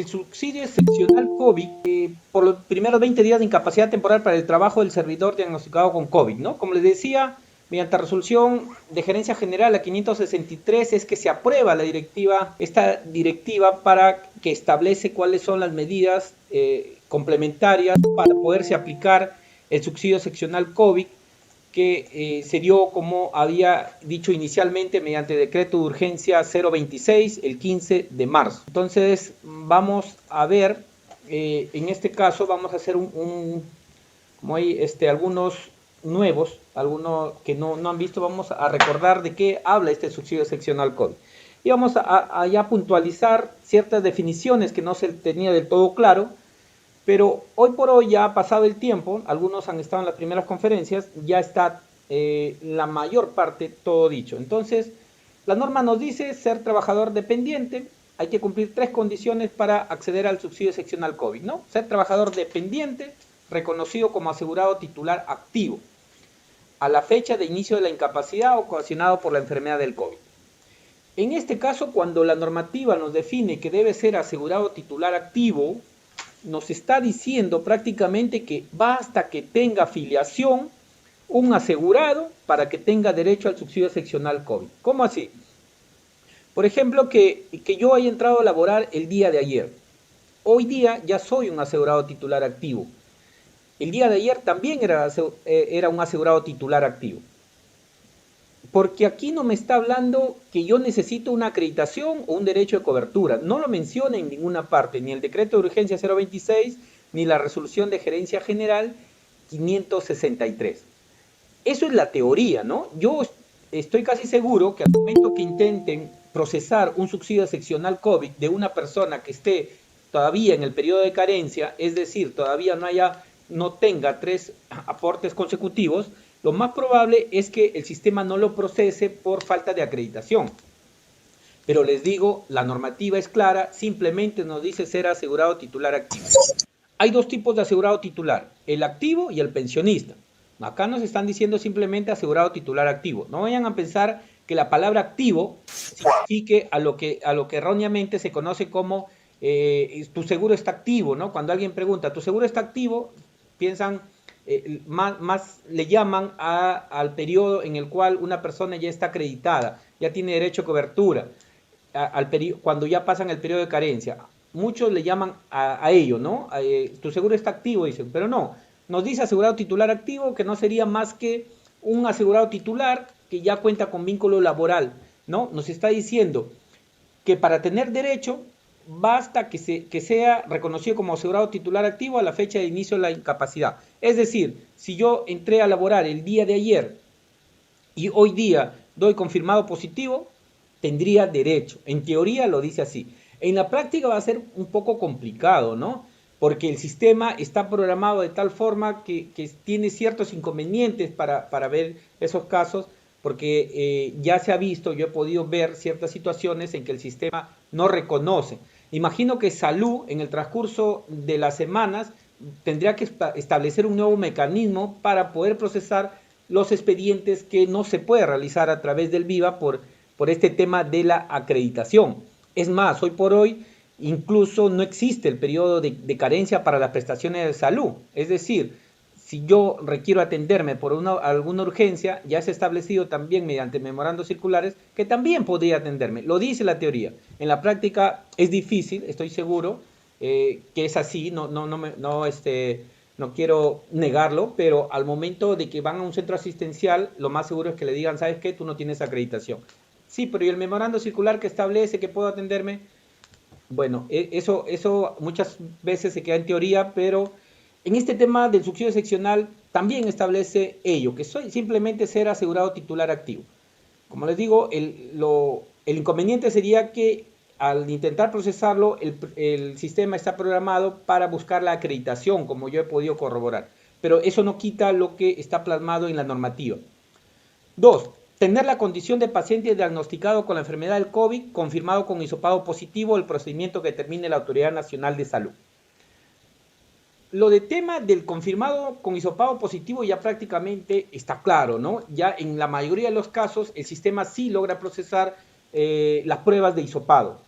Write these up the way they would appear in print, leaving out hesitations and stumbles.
El subsidio excepcional COVID por los primeros 20 días de incapacidad temporal para el trabajo del servidor diagnosticado con COVID, ¿no? Como les decía, mediante resolución de gerencia general a 563 es que se aprueba esta directiva para que establece cuáles son las medidas complementarias para poderse aplicar el subsidio excepcional COVID que se dio, como había dicho inicialmente, mediante decreto de urgencia 026 el 15 de marzo. Entonces vamos a ver, en este caso vamos a hacer como hay algunos nuevos, algunos que no han visto, vamos a recordar de qué habla este subsidio excepcional COVID. Y vamos a ya puntualizar ciertas definiciones que no se tenía del todo claro, pero hoy por hoy ya ha pasado el tiempo, algunos han estado en las primeras conferencias, ya está la mayor parte todo dicho. Entonces, la norma nos dice ser trabajador dependiente, hay que cumplir 3 condiciones para acceder al subsidio excepcional COVID, ¿no? Ser trabajador dependiente, reconocido como asegurado titular activo, a la fecha de inicio de la incapacidad ocasionado por la enfermedad del COVID. En este caso, cuando la normativa nos define que debe ser asegurado titular activo, nos está diciendo prácticamente que basta que tenga afiliación un asegurado para que tenga derecho al subsidio excepcional COVID. ¿Cómo así? Por ejemplo, que yo haya entrado a laborar el día de ayer. Hoy día ya soy un asegurado titular activo. El día de ayer también era un asegurado titular activo. Porque aquí no me está hablando que yo necesito una acreditación o un derecho de cobertura. No lo menciona en ninguna parte, ni el decreto de urgencia 026, ni la resolución de gerencia general 563. Eso es la teoría, ¿no? Yo estoy casi seguro que al momento que intenten procesar un subsidio excepcional COVID de una persona que esté todavía en el periodo de carencia, es decir, todavía no tenga 3 aportes consecutivos, lo más probable es que el sistema no lo procese por falta de acreditación. Pero les digo, la normativa es clara, simplemente nos dice ser asegurado titular activo. Hay 2 tipos de asegurado titular, el activo y el pensionista. Acá nos están diciendo simplemente asegurado titular activo. No vayan a pensar que la palabra activo signifique a lo que erróneamente se conoce como tu seguro está activo, ¿no? Cuando alguien pregunta, ¿tu seguro está activo? Piensan, más le llaman al periodo en el cual una persona ya está acreditada, ya tiene derecho a cobertura, cuando ya pasan el periodo de carencia. Muchos le llaman a ello, ¿no? Tu seguro está activo, dicen, pero no. Nos dice asegurado titular activo, que no sería más que un asegurado titular que ya cuenta con vínculo laboral, ¿no? Nos está diciendo que para tener derecho basta que sea reconocido como asegurado titular activo a la fecha de inicio de la incapacidad. Es decir, si yo entré a laborar el día de ayer y hoy día doy confirmado positivo, tendría derecho. En teoría lo dice así. En la práctica va a ser un poco complicado, ¿no? Porque el sistema está programado de tal forma que tiene ciertos inconvenientes para ver esos casos, porque ya se ha visto, yo he podido ver ciertas situaciones en que el sistema no reconoce. Imagino que Salud, en el transcurso de las semanas, tendría que establecer un nuevo mecanismo para poder procesar los expedientes que no se puede realizar a través del VIVA por este tema de la acreditación. Es más, hoy por hoy incluso no existe el periodo de carencia para las prestaciones de salud. Es decir, si yo requiero atenderme por alguna urgencia, ya se ha establecido también mediante memorandos circulares que también podría atenderme. Lo dice la teoría. En la práctica es difícil, estoy seguro que es así, no quiero negarlo, pero al momento de que van a un centro asistencial, lo más seguro es que le digan, ¿sabes qué? Tú no tienes acreditación. Sí, pero ¿y el memorando circular que establece que puedo atenderme? Bueno, eso muchas veces se queda en teoría, pero en este tema del subsidio excepcional también establece ello, que simplemente ser asegurado titular activo. Como les digo, el inconveniente sería que al intentar procesarlo, el sistema está programado para buscar la acreditación, como yo he podido corroborar. Pero eso no quita lo que está plasmado en la normativa. 2. Tener la condición de paciente diagnosticado con la enfermedad del COVID, confirmado con hisopado positivo, el procedimiento que determine la Autoridad Nacional de Salud. Lo de tema del confirmado con hisopado positivo ya prácticamente está claro, ¿no? Ya en la mayoría de los casos el sistema sí logra procesar las pruebas de hisopado.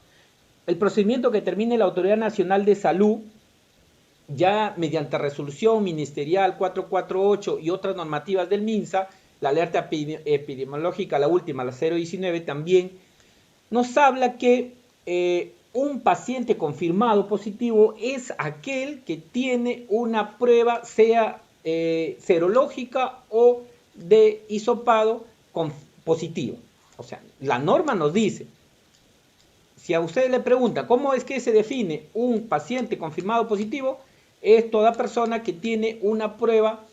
el procedimiento que termine la Autoridad Nacional de Salud, ya mediante resolución ministerial 448 y otras normativas del MINSA, la alerta epidemiológica, la última, la 019, también nos habla que un paciente confirmado positivo es aquel que tiene una prueba, sea serológica o de hisopado positivo. O sea, la norma nos dice, si a usted le pregunta cómo es que se define un paciente confirmado positivo, es toda persona que tiene una prueba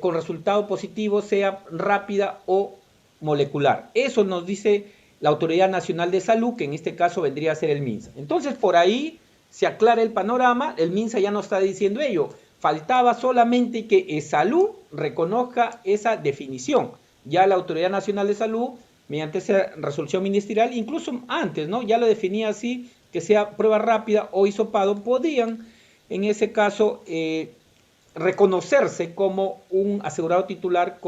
con resultado positivo, sea rápida o molecular. Eso nos dice la Autoridad Nacional de Salud, que en este caso vendría a ser el MINSA. Entonces, por ahí se aclara el panorama, el MINSA ya no está diciendo ello. Faltaba solamente que Salud reconozca esa definición. Ya la Autoridad Nacional de Salud, mediante esa resolución ministerial, incluso antes, ¿no? Ya lo definía así, que sea prueba rápida o hisopado, podían en ese caso reconocerse como un asegurado titular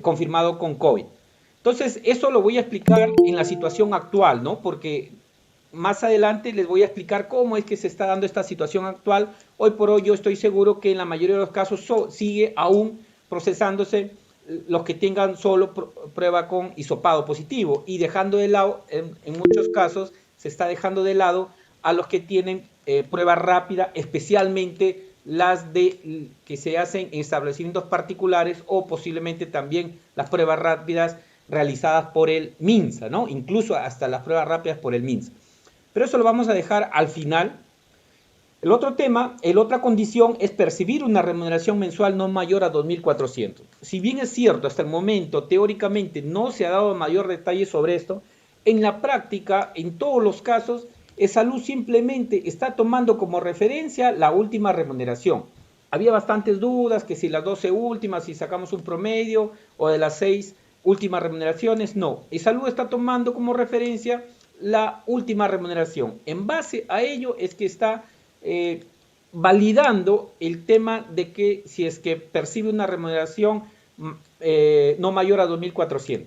confirmado con COVID. Entonces, eso lo voy a explicar en la situación actual, ¿no? Porque más adelante les voy a explicar cómo es que se está dando esta situación actual. Hoy por hoy yo estoy seguro que en la mayoría de los casos sigue aún procesándose los que tengan solo prueba con hisopado positivo y dejando de lado, en muchos casos se está dejando de lado a los que tienen prueba rápida, especialmente las que se hacen en establecimientos particulares o posiblemente también las pruebas rápidas realizadas por el MINSA, ¿no? Incluso hasta las pruebas rápidas por el MINSA. Pero eso lo vamos a dejar al final. El otro tema, la otra condición es percibir una remuneración mensual no mayor a 2.400. Si bien es cierto, hasta el momento, teóricamente, no se ha dado mayor detalle sobre esto, en la práctica, en todos los casos, Salud simplemente está tomando como referencia la última remuneración. Había bastantes dudas, que si las 12 últimas, si sacamos un promedio, o de las 6 últimas remuneraciones, no. Salud está tomando como referencia la última remuneración. En base a ello es que está validando el tema de que si es que percibe una remuneración no mayor a 2.400.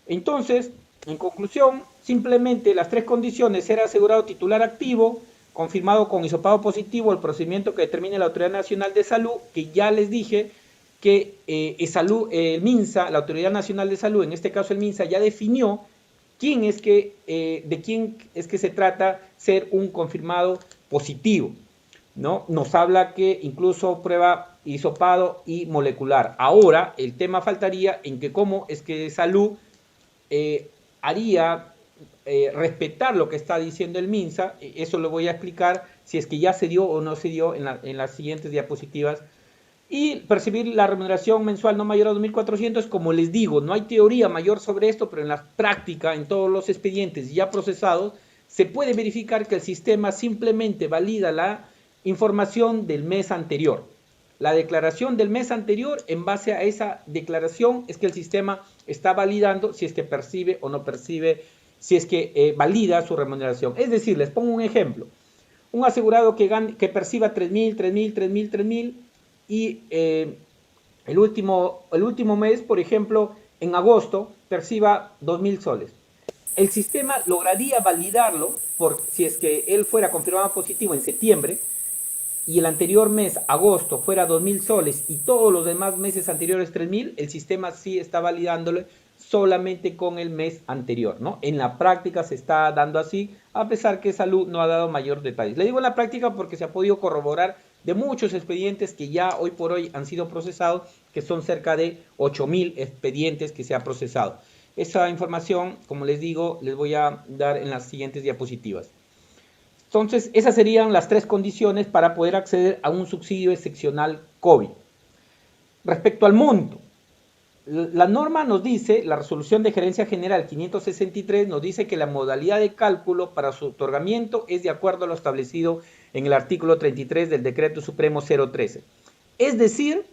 Entonces, en conclusión, simplemente las tres condiciones: ser asegurado titular activo, confirmado con hisopado positivo, el procedimiento que determine la Autoridad Nacional de Salud, que ya les dije que el MINSA, la Autoridad Nacional de Salud, en este caso el MINSA, ya definió de quién es que se trata ser un confirmado positivo, ¿no? Nos habla que incluso prueba hisopado y molecular. Ahora, el tema faltaría en que cómo es que Salud haría respetar lo que está diciendo el MINSA. Eso lo voy a explicar si es que ya se dio o no se dio en las siguientes diapositivas. Y percibir la remuneración mensual no mayor a 2.400, como les digo, no hay teoría mayor sobre esto, pero en la práctica, en todos los expedientes ya procesados, se puede verificar que el sistema simplemente valida la información del mes anterior. La declaración del mes anterior, en base a esa declaración, es que el sistema está validando si es que percibe o no percibe, si es que valida su remuneración. Es decir, les pongo un ejemplo. Un asegurado que perciba 3.000, 3.000, 3.000, 3.000 y el último mes, por ejemplo, en agosto, perciba 2.000 soles. El sistema lograría validarlo si es que él fuera confirmado positivo en septiembre y el anterior mes, agosto, fuera 2.000 soles y todos los demás meses anteriores 3.000, el sistema sí está validándolo solamente con el mes anterior, ¿no? En la práctica se está dando así, a pesar que Salud no ha dado mayor detalles. Le digo en la práctica porque se ha podido corroborar de muchos expedientes que ya hoy por hoy han sido procesados, que son cerca de 8.000 expedientes que se ha procesado. Esa información, como les digo, les voy a dar en las siguientes diapositivas. Entonces, esas serían las tres condiciones para poder acceder a un subsidio excepcional COVID. Respecto al monto, la norma nos dice, la resolución de gerencia general 563 nos dice que la modalidad de cálculo para su otorgamiento es de acuerdo a lo establecido en el artículo 33 del Decreto Supremo 013. Es decir,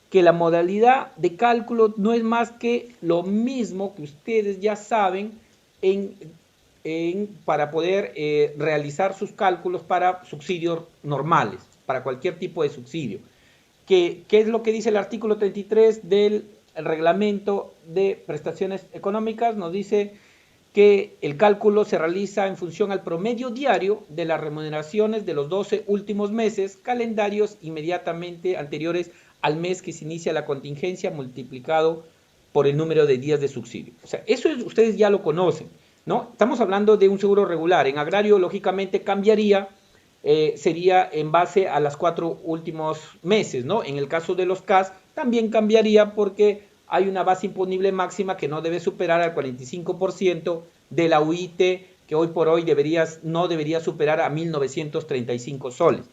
que la modalidad de cálculo no es más que lo mismo que ustedes ya saben para poder realizar sus cálculos para subsidios normales, para cualquier tipo de subsidio. ¿Qué es lo que dice el artículo 33 del reglamento de prestaciones económicas? Nos dice que el cálculo se realiza en función al promedio diario de las remuneraciones de los 12 últimos meses calendarios inmediatamente anteriores al mes que se inicia la contingencia multiplicado por el número de días de subsidio. O sea, eso ustedes ya lo conocen, ¿no? Estamos hablando de un seguro regular. En agrario, lógicamente, cambiaría, sería en base a las 4 últimos meses, ¿no? En el caso de los CAS, también cambiaría porque hay una base imponible máxima que no debe superar al 45% de la UIT, que hoy por hoy no debería superar a 1.935 soles.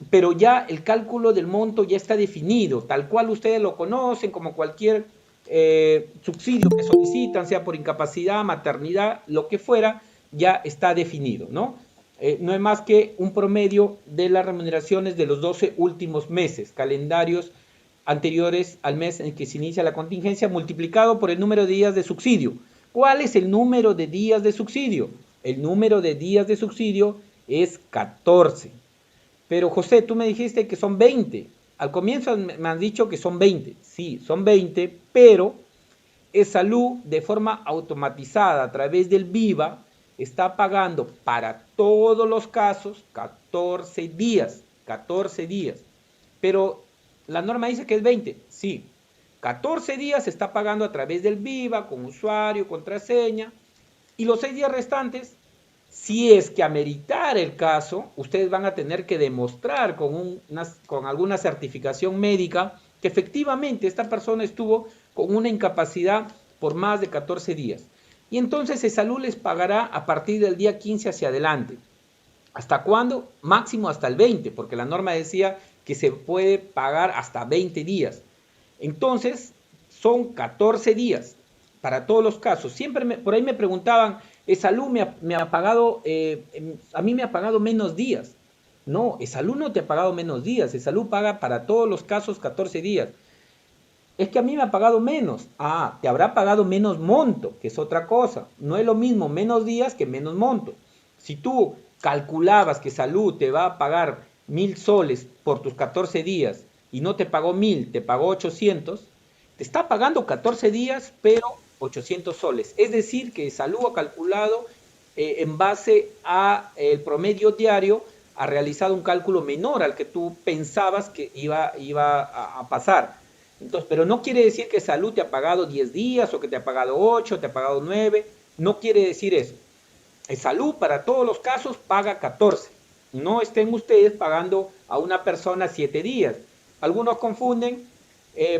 Pero ya el cálculo del monto ya está definido, tal cual ustedes lo conocen, como cualquier subsidio que solicitan, sea por incapacidad, maternidad, lo que fuera, ya está definido, ¿no? No es más que un promedio de las remuneraciones de los 12 últimos meses, calendarios anteriores al mes en que se inicia la contingencia, multiplicado por el número de días de subsidio. ¿Cuál es el número de días de subsidio? El número de días de subsidio es 14. Pero José, tú me dijiste que son 20. Al comienzo me han dicho que son 20. Sí, son 20, pero Salud de forma automatizada a través del VIVA está pagando para todos los casos 14 días. 14 días. Pero la norma dice que es 20. Sí, 14 días se está pagando a través del VIVA, con usuario, contraseña. Y los 6 días restantes, si es que ameritar el caso, ustedes van a tener que demostrar con alguna certificación médica que efectivamente esta persona estuvo con una incapacidad por más de 14 días. Y entonces Salud les pagará a partir del día 15 hacia adelante. ¿Hasta cuándo? Máximo hasta el 20, porque la norma decía que se puede pagar hasta 20 días. Entonces, son 14 días para todos los casos. Siempre por ahí me preguntaban, Salud me ha pagado, a mí me ha pagado menos días. No, Salud no te ha pagado menos días. Salud paga para todos los casos 14 días. Es que a mí me ha pagado menos. Ah, te habrá pagado menos monto, que es otra cosa. No es lo mismo menos días que menos monto. Si tú calculabas que Salud te va a pagar 1.000 soles por tus 14 días y no te pagó 1.000, te pagó 800, te está pagando 14 días, pero 800 soles. Es decir, que Salud ha calculado en base a el promedio diario, ha realizado un cálculo menor al que tú pensabas que iba a pasar. Entonces, pero no quiere decir que Salud te ha pagado 10 días o que te ha pagado 8, te ha pagado 9. No quiere decir eso. Salud para todos los casos paga 14. No estén ustedes pagando a una persona 7 días. Algunos confunden,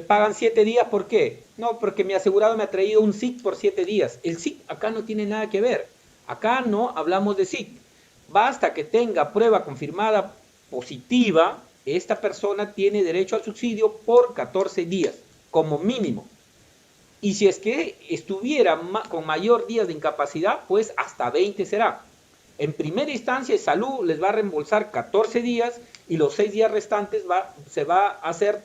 pagan 7 días, ¿por qué? No, porque mi asegurado me ha traído un SIC por 7 días. El SIC acá no tiene nada que ver. Acá no hablamos de SIC. Basta que tenga prueba confirmada positiva, esta persona tiene derecho al subsidio por 14 días, como mínimo. Y si es que estuviera con mayor días de incapacidad, pues hasta 20 será. En primera instancia, Salud les va a reembolsar 14 días y los 6 días restantes se va a hacer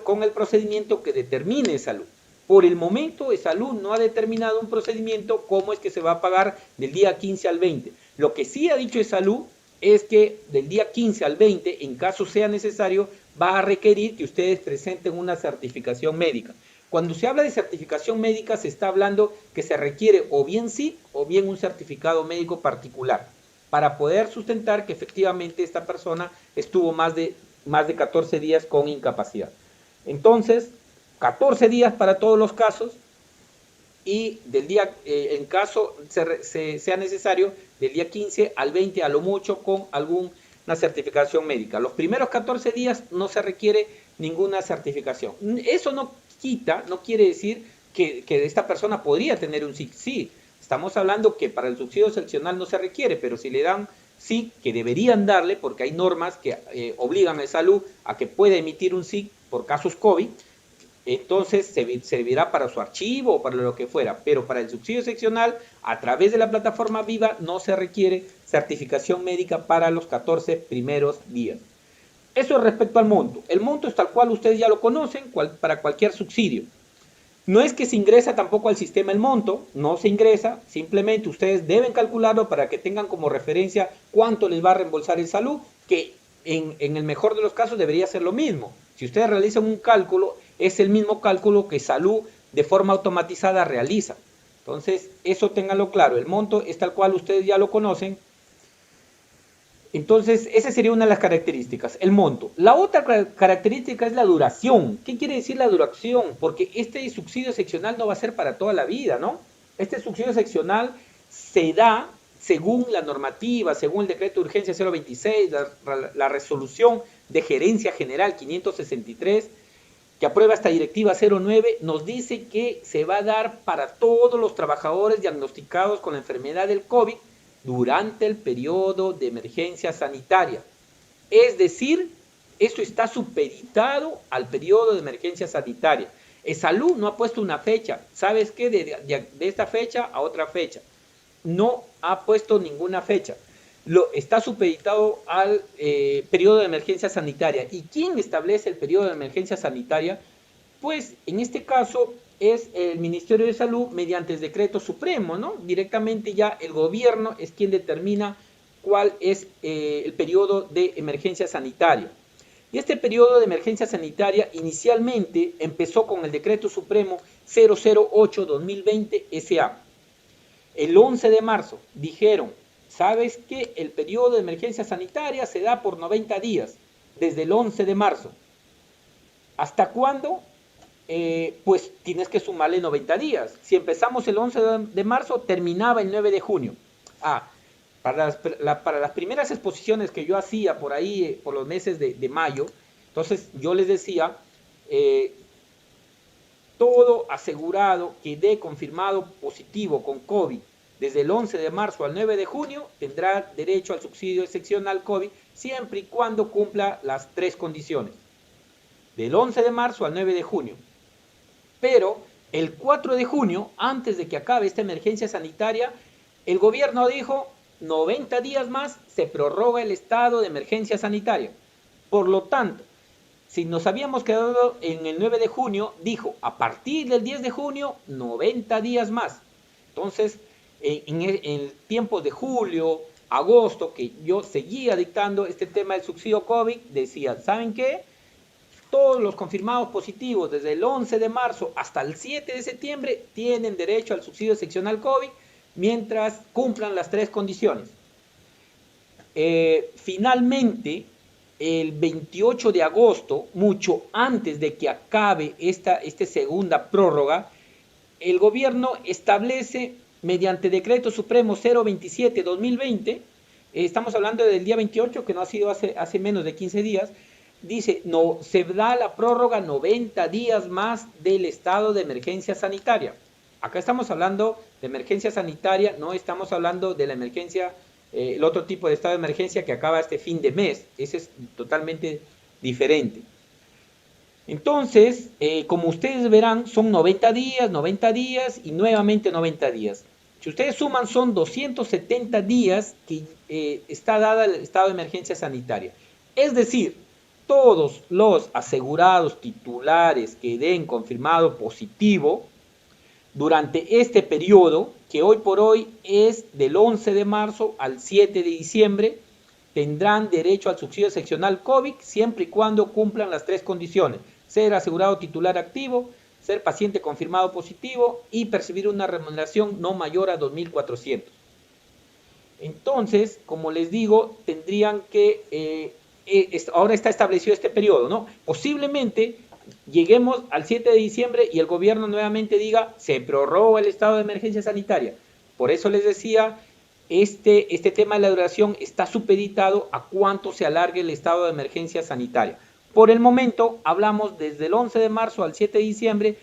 con el procedimiento que determine Salud. Por el momento, Salud no ha determinado un procedimiento cómo es que se va a pagar del día 15 al 20. Lo que sí ha dicho Salud es que del día 15 al 20, en caso sea necesario, va a requerir que ustedes presenten una certificación médica. Cuando se habla de certificación médica, se está hablando que se requiere o bien SIC o bien un certificado médico particular para poder sustentar que efectivamente esta persona estuvo más de 14 días con incapacidad. Entonces, 14 días para todos los casos y del día, en caso sea necesario, del día 15 al 20 a lo mucho con alguna certificación médica. Los primeros 14 días no se requiere ninguna certificación. Eso no quiere decir que esta persona podría tener un SIC. Sí, estamos hablando que para el subsidio excepcional no se requiere, pero si le dan SIC, que deberían darle, porque hay normas que obligan a Salud a que pueda emitir un SIC por casos COVID, entonces servirá para su archivo o para lo que fuera, pero para el subsidio excepcional, a través de la plataforma Viva, no se requiere certificación médica para los 14 primeros días. Eso es respecto al monto. El monto es tal cual ustedes ya lo conocen para cualquier subsidio. No es que se ingresa tampoco al sistema el monto, no se ingresa, simplemente ustedes deben calcularlo para que tengan como referencia cuánto les va a reembolsar el Salud, que en el mejor de los casos debería ser lo mismo. Si ustedes realizan un cálculo, es el mismo cálculo que Salud de forma automatizada realiza. Entonces, eso ténganlo claro. El monto es tal cual, ustedes ya lo conocen. Entonces, esa sería una de las características, el monto. La otra característica es la duración. ¿Qué quiere decir la duración? Porque este subsidio seccional no va a ser para toda la vida, ¿no? Este subsidio seccional se da según la normativa, según el decreto de urgencia 026, la resolución de gerencia general 563, que aprueba esta directiva 09, nos dice que se va a dar para todos los trabajadores diagnosticados con la enfermedad del COVID durante el periodo de emergencia sanitaria. Es decir, esto está supeditado al periodo de emergencia sanitaria. Salud no ha puesto una fecha. ¿Sabes qué? De esta fecha a otra fecha. No ha puesto ninguna fecha. Está supeditado al periodo de emergencia sanitaria. ¿Y quién establece el periodo de emergencia sanitaria? Pues en este caso es el Ministerio de Salud mediante el decreto supremo, ¿no? Directamente ya el gobierno es quien determina cuál es el periodo de emergencia sanitaria. Y este periodo de emergencia sanitaria inicialmente empezó con el decreto supremo 008-2020 SA. El 11 de marzo dijeron, ¿sabes qué? El periodo de emergencia sanitaria se da por 90 días, desde el 11 de marzo. ¿Hasta cuándo? Pues tienes que sumarle 90 días. Si empezamos el 11 de marzo, terminaba el 9 de junio. Para las primeras exposiciones que yo hacía por ahí, por los meses de mayo, entonces yo les decía, todo asegurado que dé confirmado positivo con COVID desde el 11 de marzo al 9 de junio tendrá derecho al subsidio excepcional COVID siempre y cuando cumpla las 3 condiciones. Del 11 de marzo al 9 de junio. Pero el 4 de junio, antes de que acabe esta emergencia sanitaria, el gobierno dijo 90 días más se prorroga el estado de emergencia sanitaria. Por lo tanto, si nos habíamos quedado en el 9 de junio, dijo a partir del 10 de junio 90 días más. Entonces, en tiempos de julio, agosto, que yo seguía dictando este tema del subsidio COVID, decía, ¿saben qué? Todos los confirmados positivos desde el 11 de marzo hasta el 7 de septiembre tienen derecho al subsidio excepcional COVID mientras cumplan las 3 condiciones. Finalmente, el 28 de agosto, mucho antes de que acabe esta segunda prórroga, el gobierno establece mediante decreto supremo 027-2020, estamos hablando del día 28, que no ha sido hace menos de 15 días, dice, no, se da la prórroga 90 días más del estado de emergencia sanitaria. Acá estamos hablando de emergencia sanitaria, no estamos hablando de la emergencia, el otro tipo de estado de emergencia que acaba este fin de mes. Ese es totalmente diferente. Entonces, como ustedes verán, son 90 días y nuevamente 90 días. Si ustedes suman, son 270 días que está dada el estado de emergencia sanitaria. Es decir, todos los asegurados titulares que den confirmado positivo durante este periodo, que hoy por hoy es del 11 de marzo al 7 de diciembre, tendrán derecho al subsidio excepcional COVID siempre y cuando cumplan las 3 condiciones: ser asegurado titular activo, ser paciente confirmado positivo y percibir una remuneración no mayor a 2.400. Entonces, como les digo, tendrían que ahora está establecido este periodo, ¿no? Posiblemente lleguemos al 7 de diciembre y el gobierno nuevamente diga, se prorroga el estado de emergencia sanitaria. Por eso les decía, este tema de la duración está supeditado a cuánto se alargue el estado de emergencia sanitaria. Por el momento, hablamos desde el 11 de marzo al 7 de diciembre,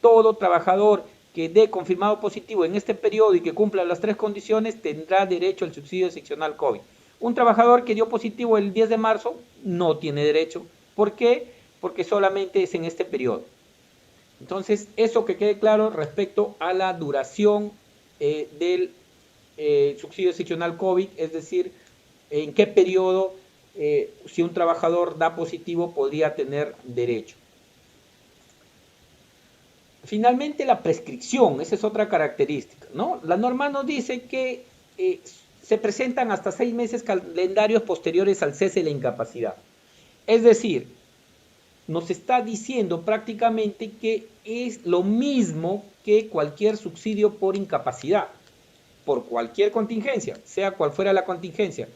todo trabajador que dé confirmado positivo en este periodo y que cumpla las 3 condiciones tendrá derecho al subsidio excepcional COVID. Un trabajador que dio positivo el 10 de marzo no tiene derecho. ¿Por qué? Porque solamente es en este periodo. Entonces, eso que quede claro respecto a la duración del subsidio excepcional COVID, es decir, en qué periodo, si un trabajador da positivo, podría tener derecho. Finalmente, la prescripción, esa es otra característica, ¿no? La norma nos dice que se presentan hasta 6 meses calendarios posteriores al cese de la incapacidad. Es decir, nos está diciendo prácticamente que es lo mismo que cualquier subsidio por incapacidad, por cualquier contingencia, sea cual fuera la contingencia,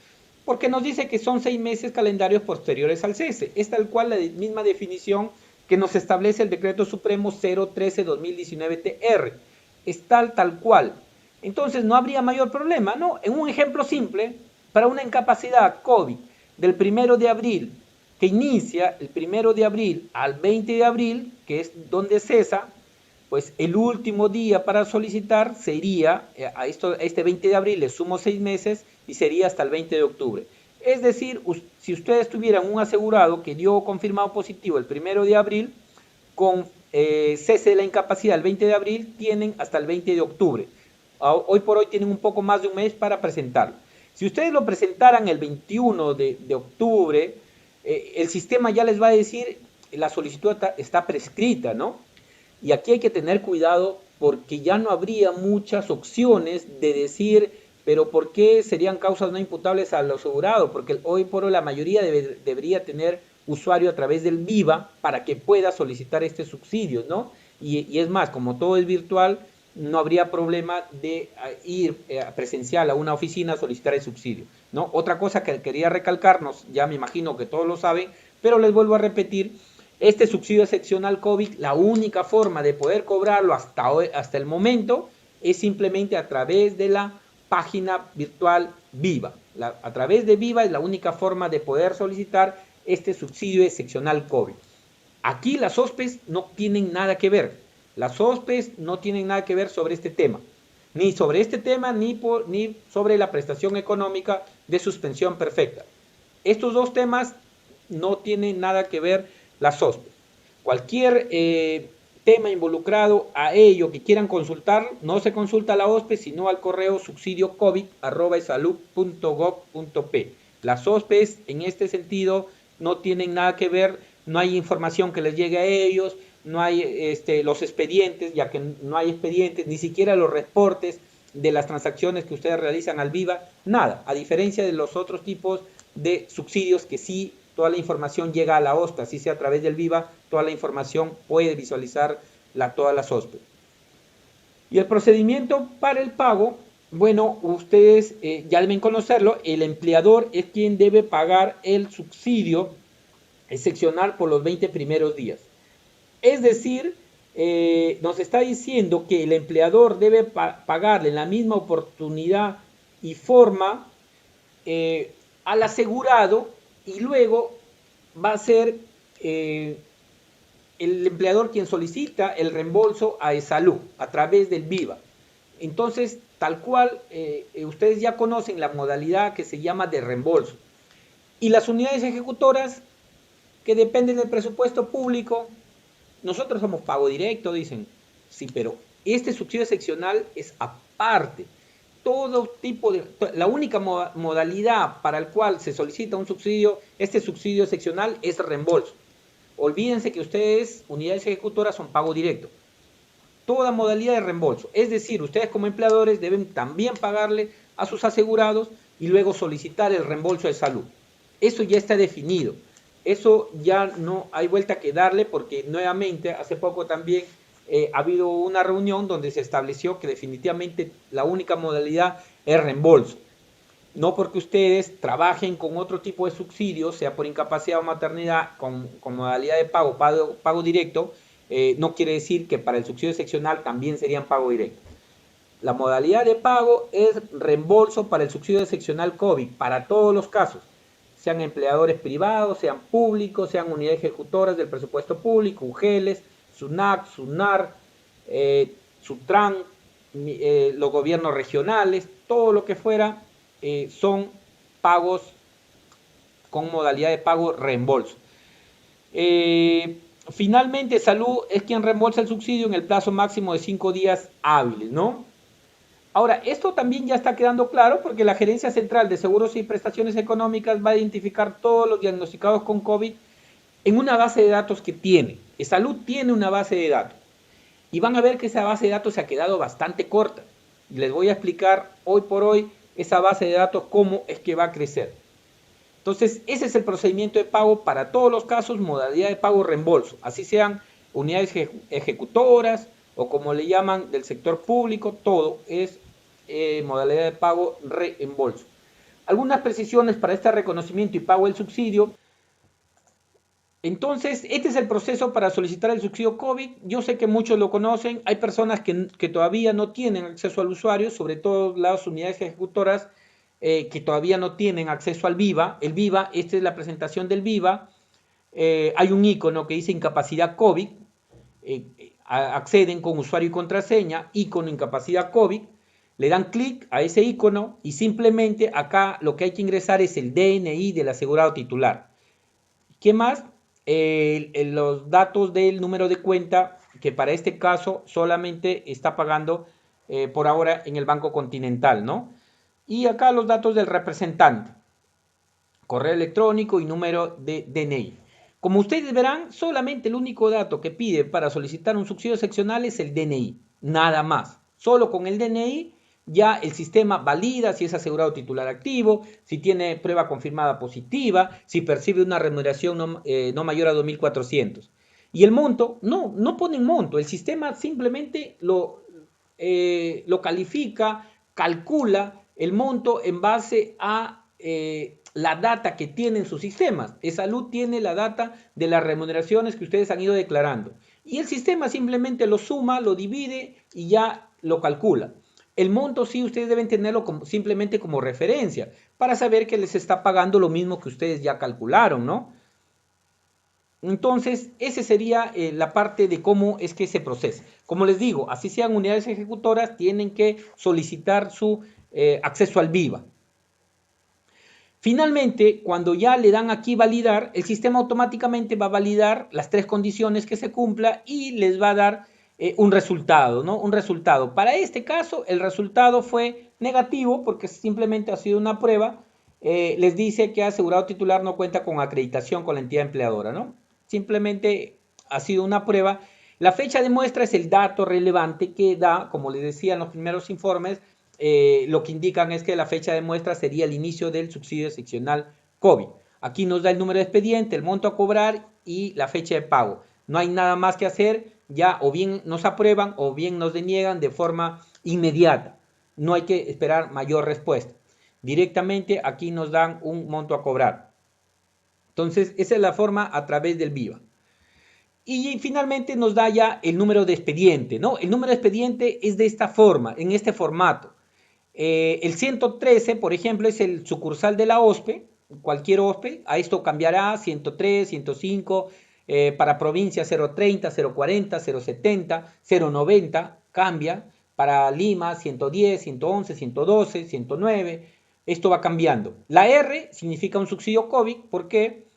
porque nos dice que son 6 meses calendarios posteriores al cese. Es tal cual la misma definición que nos establece el Decreto Supremo 013-2019-TR. Es tal cual. Entonces no habría mayor problema, ¿no? En un ejemplo simple, para una incapacidad COVID del 1 de abril, que inicia el 1 de abril al 20 de abril, que es donde cesa, pues el último día para solicitar sería, a este 20 de abril le sumo 6 meses y sería hasta el 20 de octubre. Es decir, si ustedes tuvieran un asegurado que dio confirmado positivo el 1 de abril, con cese de la incapacidad el 20 de abril, tienen hasta el 20 de octubre. Hoy por hoy tienen un poco más de un mes para presentarlo. Si ustedes lo presentaran el 21 de octubre, el sistema ya les va a decir, la solicitud está prescrita, ¿no? Y aquí hay que tener cuidado porque ya no habría muchas opciones de decir, pero ¿por qué serían causas no imputables al asegurado? Porque hoy por hoy la mayoría debería tener usuario a través del Viva para que pueda solicitar este subsidio, ¿no? Y es más, como todo es virtual, no habría problema de ir presencial a una oficina a solicitar el subsidio, ¿no? Otra cosa que quería recalcarnos, ya me imagino que todos lo saben, pero les vuelvo a repetir, este subsidio excepcional COVID, la única forma de poder cobrarlo hasta el momento es simplemente a través de la página virtual Viva. A través de Viva es la única forma de poder solicitar este subsidio excepcional COVID. Aquí las OSPEs no tienen nada que ver. Las OSPEs no tienen nada que ver sobre este tema. Ni sobre este tema, ni sobre la prestación económica de suspensión perfecta. Estos dos temas no tienen nada que ver las OSPEs. Cualquier tema involucrado a ello que quieran consultar, no se consulta a la OSPE, sino al correo subsidiocovid@esalud.gov.p. Las OSPEs en este sentido no tienen nada que ver, no hay información que les llegue a ellos, no hay los expedientes, ya que no hay expedientes, ni siquiera los reportes de las transacciones que ustedes realizan al Viva, nada, a diferencia de los otros tipos de subsidios que sí toda la información llega a la OSPE, así sea a través del Viva, toda la información puede visualizar todas las OSPE. Y el procedimiento para el pago, bueno, ustedes ya deben conocerlo, el empleador es quien debe pagar el subsidio excepcional por los 20 primeros días. Es decir, nos está diciendo que el empleador debe pagarle en la misma oportunidad y forma al asegurado, y luego va a ser el empleador quien solicita el reembolso a eSalud a través del Viva. Entonces, tal cual, ustedes ya conocen la modalidad que se llama de reembolso. Y las unidades ejecutoras que dependen del presupuesto público, nosotros somos pago directo, dicen. Sí, pero este subsidio excepcional es aparte. Todo tipo de, la única modalidad para el cual se solicita un subsidio, este subsidio excepcional, es reembolso. Olvídense que ustedes, unidades ejecutoras, son pago directo. Toda modalidad de reembolso. Es decir, ustedes como empleadores deben también pagarle a sus asegurados y luego solicitar el reembolso de salud. Eso ya está definido. Eso ya no hay vuelta que darle porque nuevamente hace poco también ha habido una reunión donde se estableció que definitivamente la única modalidad es reembolso. No porque ustedes trabajen con otro tipo de subsidios, sea por incapacidad o maternidad, con modalidad de pago directo, no quiere decir que para el subsidio excepcional también serían pago directo. La modalidad de pago es reembolso para el subsidio excepcional COVID, para todos los casos, sean empleadores privados, sean públicos, sean unidades ejecutoras del presupuesto público, UGELES, SUNAC, SUNAR, SUTRAN, los gobiernos regionales, todo lo que fuera, son pagos con modalidad de pago reembolso. Finalmente, Salud es quien reembolsa el subsidio en el plazo máximo de 5 días hábiles, ¿no? Ahora, esto también ya está quedando claro porque la Gerencia Central de Seguros y Prestaciones Económicas va a identificar todos los diagnosticados con COVID en una base de datos que tiene. Salud tiene una base de datos y van a ver que esa base de datos se ha quedado bastante corta. Y les voy a explicar hoy por hoy esa base de datos cómo es que va a crecer. Entonces, ese es el procedimiento de pago para todos los casos, modalidad de pago reembolso, así sean unidades ejecutoras o como le llaman del sector público, todo es modalidad de pago reembolso. Algunas precisiones para este reconocimiento y pago del subsidio. Entonces, este es el proceso para solicitar el subsidio COVID. Yo sé que muchos lo conocen. Hay personas que todavía no tienen acceso al usuario, sobre todo las unidades ejecutoras que todavía no tienen acceso al VIVA. El VIVA, esta es la presentación del VIVA. Hay un icono que dice incapacidad COVID. Acceden con usuario y contraseña, icono incapacidad COVID. Le dan clic a ese icono y simplemente acá lo que hay que ingresar es el DNI del asegurado titular. ¿Qué más? Los datos del número de cuenta, que para este caso solamente está pagando por ahora en el Banco Continental, ¿no? Y acá los datos del representante, correo electrónico y número de DNI. Como ustedes verán, solamente el único dato que pide para solicitar un subsidio seccional es el DNI, nada más. Solo con el DNI ya el sistema valida si es asegurado titular activo, si tiene prueba confirmada positiva, si percibe una remuneración no mayor a 2.400. Y el monto, no ponen monto, el sistema simplemente lo califica, calcula el monto en base a la data que tienen sus sistemas. Salud tiene la data de las remuneraciones que ustedes han ido declarando. Y el sistema simplemente lo suma, lo divide y ya lo calcula. El monto sí ustedes deben tenerlo simplemente como referencia para saber que les está pagando lo mismo que ustedes ya calcularon, ¿no? Entonces, esa sería la parte de cómo es que se procesa. Como les digo, así sean unidades ejecutoras, tienen que solicitar su acceso al VIVA. Finalmente, cuando ya le dan aquí validar, el sistema automáticamente va a validar las 3 condiciones que se cumpla y les va a dar un resultado, ¿no? Un resultado. Para este caso, el resultado fue negativo porque simplemente ha sido una prueba. Les dice que asegurado titular no cuenta con acreditación con la entidad empleadora, ¿no? Simplemente ha sido una prueba. La fecha de muestra es el dato relevante que da, como les decía en los primeros informes, lo que indican es que la fecha de muestra sería el inicio del subsidio seccional COVID. Aquí nos da el número de expediente, el monto a cobrar y la fecha de pago. No hay nada más que hacer, ya o bien nos aprueban o bien nos deniegan de forma inmediata. No hay que esperar mayor respuesta. Directamente aquí nos dan un monto a cobrar. Entonces, esa es la forma a través del VIVA. Y finalmente nos da ya el número de expediente, ¿no? El número de expediente es de esta forma, en este formato. El 113, por ejemplo, es el sucursal de la OSPE, cualquier OSPE, a esto cambiará 103, 105, para provincia 030, 040, 070, 090, cambia, para Lima 110, 111, 112, 109, esto va cambiando. La R significa un subsidio COVID porque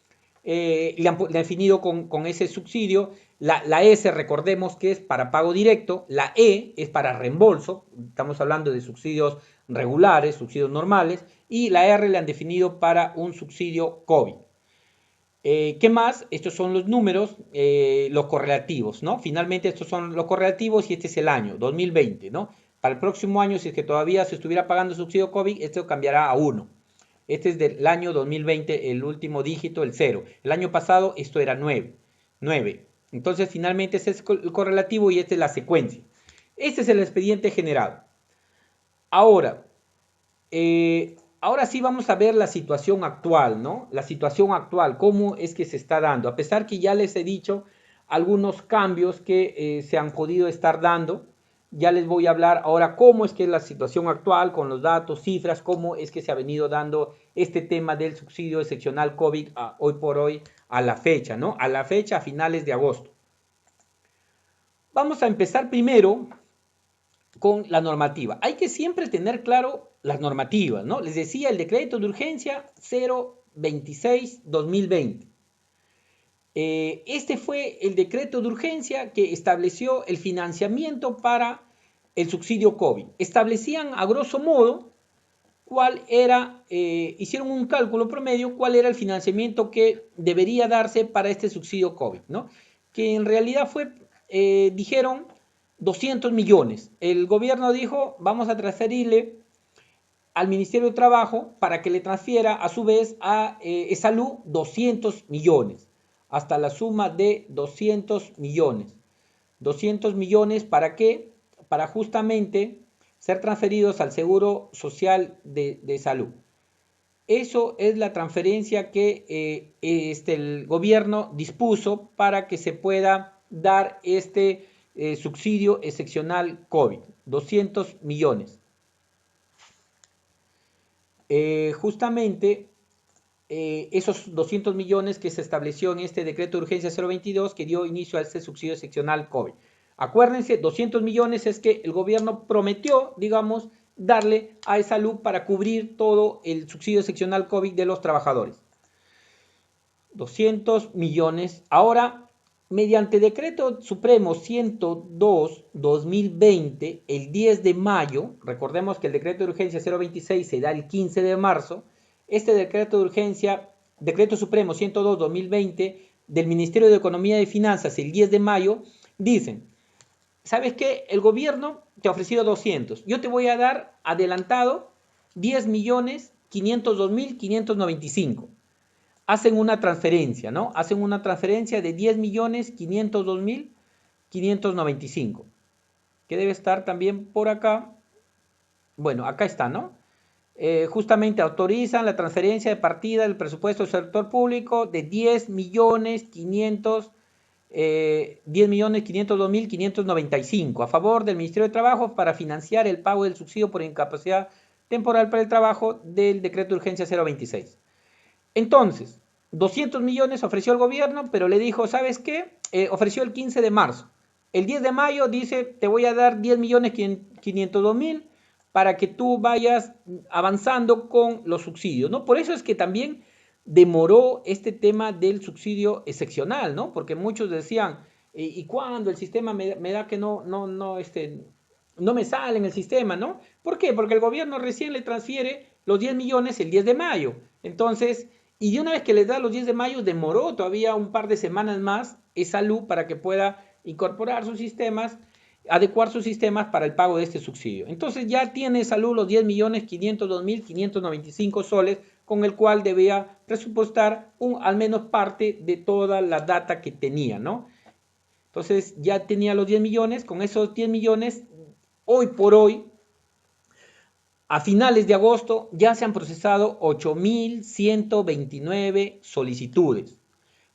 le han definido con ese subsidio. La S, recordemos que es para pago directo, la E es para reembolso, estamos hablando de subsidios regulares, subsidios normales, y la R le han definido para un subsidio COVID. ¿Qué más? Estos son los números, los correlativos, ¿no? Finalmente estos son los correlativos y este es el año, 2020, ¿no? Para el próximo año, si es que todavía se estuviera pagando subsidio COVID, esto cambiará a 1. Este es del año 2020, el último dígito, el 0. El año pasado esto era 9. Entonces, finalmente ese es el correlativo y esta es la secuencia. Este es el expediente generado. Ahora, ahora sí vamos a ver la situación actual, ¿no? La situación actual, cómo es que se está dando. A pesar que ya les he dicho algunos cambios que se han podido estar dando, ya les voy a hablar ahora cómo es que es la situación actual con los datos, cifras, cómo es que se ha venido dando este tema del subsidio excepcional COVID hoy por hoy a la fecha, ¿no? A la fecha, a finales de agosto. Vamos a empezar primero con la normativa. Hay que siempre tener claro las normativas, ¿no? Les decía el decreto de urgencia 026-2020. Este fue el decreto de urgencia que estableció el financiamiento para el subsidio COVID. Establecían a grosso modo cuál era, hicieron un cálculo promedio, cuál era el financiamiento que debería darse para este subsidio COVID, ¿no? Que en realidad fue, dijeron, 200 millones. El gobierno dijo, vamos a transferirle al Ministerio de Trabajo para que le transfiera a su vez a Salud 200 millones, hasta la suma de 200 millones. 200 millones ¿para qué? Para justamente ser transferidos al Seguro Social de Salud. Eso es la transferencia que el gobierno dispuso para que se pueda dar este subsidio excepcional COVID, 200 millones. Justamente esos 200 millones que se estableció en este decreto de urgencia 022 que dio inicio a este subsidio excepcional COVID. Acuérdense, 200 millones es que el gobierno prometió, digamos, darle a Salud para cubrir todo el subsidio excepcional COVID de los trabajadores. 200 millones. Ahora, mediante decreto supremo 102-2020, el 10 de mayo, recordemos que el decreto de urgencia 026 se da el 15 de marzo, este decreto de urgencia, decreto supremo 102-2020 del Ministerio de Economía y Finanzas, el 10 de mayo, dicen, ¿sabes qué? El gobierno te ha ofrecido 200. Yo te voy a dar adelantado 10.502.595. Hacen una transferencia, ¿no? Hacen una transferencia de 10.502.595. Que debe estar también por acá. Bueno, acá está, ¿no? Justamente autorizan la transferencia de partida del presupuesto del sector público de 10.502.595 a favor del Ministerio de Trabajo para financiar el pago del subsidio por incapacidad temporal para el trabajo del decreto de urgencia 026. Entonces, 200 millones ofreció el gobierno, pero le dijo, ¿sabes qué? Ofreció el 15 de marzo. El 10 de mayo dice, te voy a dar 10.502.000 para que tú vayas avanzando con los subsidios, ¿no? Por eso es que también demoró este tema del subsidio excepcional, ¿no? Porque muchos decían, ¿y cuándo el sistema me da que no me sale en el sistema, ¿no? ¿Por qué? Porque el gobierno recién le transfiere los 10 millones el 10 de mayo. Entonces, y de una vez que les da los 10 de mayo, demoró todavía un par de semanas más Salud para que pueda incorporar sus sistemas, adecuar sus sistemas para el pago de este subsidio. Entonces ya tiene Salud los 10.502.595 soles con el cual debía presupuestar al menos parte de toda la data que tenía, ¿no? Entonces ya tenía los 10 millones, con esos 10 millones, hoy por hoy, a finales de agosto ya se han procesado 8.129 solicitudes.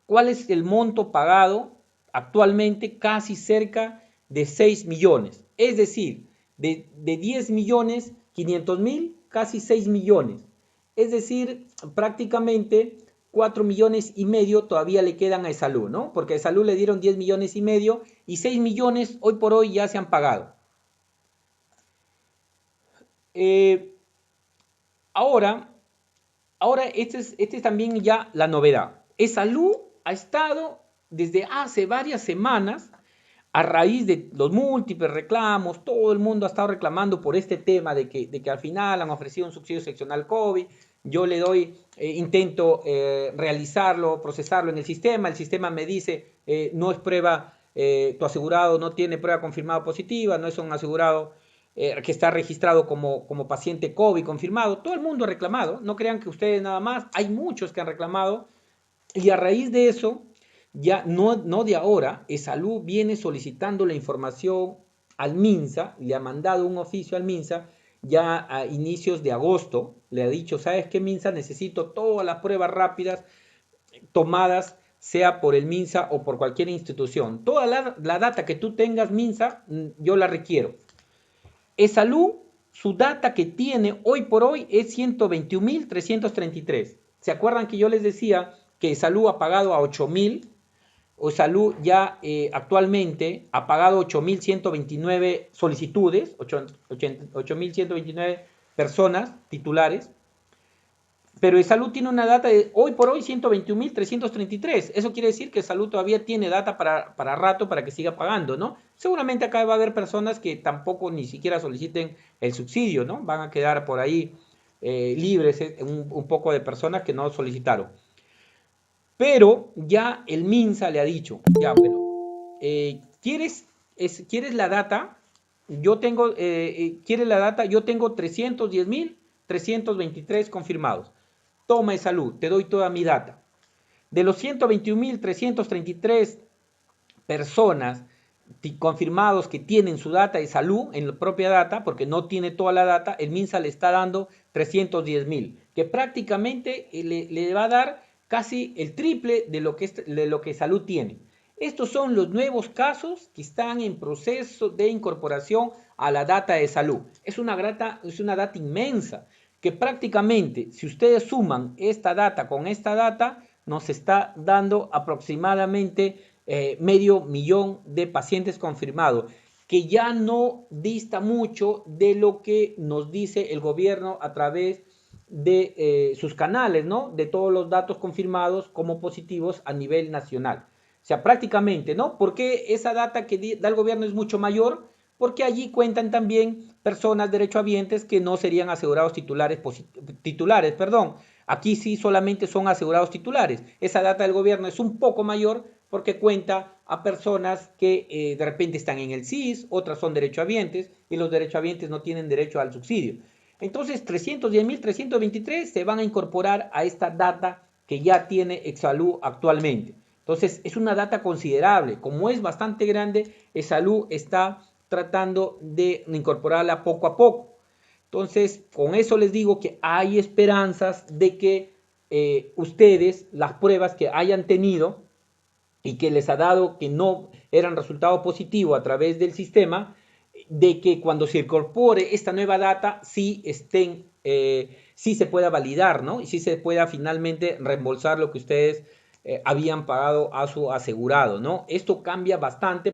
¿Cuál es el monto pagado? Actualmente casi cerca de 6 millones. Es decir, de 10 millones 500 mil, casi 6 millones. Es decir, prácticamente 4 millones y medio todavía le quedan a Salud, ¿no? Porque a Salud le dieron 10 millones y medio y 6 millones hoy por hoy ya se han pagado. Ahora esta es también ya la novedad. Salud ha estado desde hace varias semanas, a raíz de los múltiples reclamos, todo el mundo ha estado reclamando por este tema de que al final han ofrecido un subsidio excepcional COVID, yo le doy, intento realizarlo, procesarlo en el sistema me dice, no es prueba, tu asegurado no tiene prueba confirmada positiva, no es un asegurado que está registrado como paciente COVID confirmado. Todo el mundo ha reclamado, no crean que ustedes nada más, hay muchos que han reclamado y a raíz de eso, ya no de ahora, Salud viene solicitando la información al MINSA, le ha mandado un oficio al MINSA ya a inicios de agosto, le ha dicho, ¿sabes qué, MINSA? Necesito todas las pruebas rápidas tomadas, sea por el MINSA o por cualquier institución. Toda la data que tú tengas, MINSA, yo la requiero. Salud, su data que tiene hoy por hoy es 121.333. ¿Se acuerdan que yo les decía que Salud ha pagado a 8.000? O Salud ya actualmente ha pagado 8.129 solicitudes, 8.129 personas titulares, pero Salud tiene una data de hoy por hoy 121.333. Eso quiere decir que Salud todavía tiene data para rato para que siga pagando, ¿no? Seguramente acá va a haber personas que tampoco ni siquiera soliciten el subsidio, ¿no? Van a quedar por ahí libres un poco de personas que no solicitaron. Pero ya el MINSA le ha dicho, ya bueno, ¿quieres la data? ¿Quieres la data? Yo tengo 310.000 323 confirmados. Toma de salud, te doy toda mi data. De los 121.333 personas confirmados que tienen su data de salud en la propia data, porque no tiene toda la data, el MINSA le está dando 310.000, que prácticamente le va a dar casi el triple de lo que salud tiene. Estos son los nuevos casos que están en proceso de incorporación a la data de salud. Es una data inmensa, que prácticamente, si ustedes suman esta data con esta data, nos está dando aproximadamente medio millón de pacientes confirmados, que ya no dista mucho de lo que nos dice el gobierno a través de sus canales, ¿no? De todos los datos confirmados como positivos a nivel nacional. O sea, prácticamente, ¿no? Porque esa data que da el gobierno es mucho mayor, porque allí cuentan también personas derechohabientes que no serían asegurados titulares, perdón. Aquí sí solamente son asegurados titulares. Esa data del gobierno es un poco mayor porque cuenta a personas que de repente están en el SIS, otras son derechohabientes y los derechohabientes no tienen derecho al subsidio. Entonces, 310.323 se van a incorporar a esta data que ya tiene Exsalud actualmente. Entonces, es una data considerable. Como es bastante grande, Exsalud está tratando de incorporarla poco a poco. Entonces, con eso les digo que hay esperanzas de que ustedes, las pruebas que hayan tenido y que les ha dado que no eran resultado positivo a través del sistema, de que cuando se incorpore esta nueva data, sí se pueda validar, ¿no? Y sí se pueda finalmente reembolsar lo que ustedes habían pagado a su asegurado, ¿no? Esto cambia bastante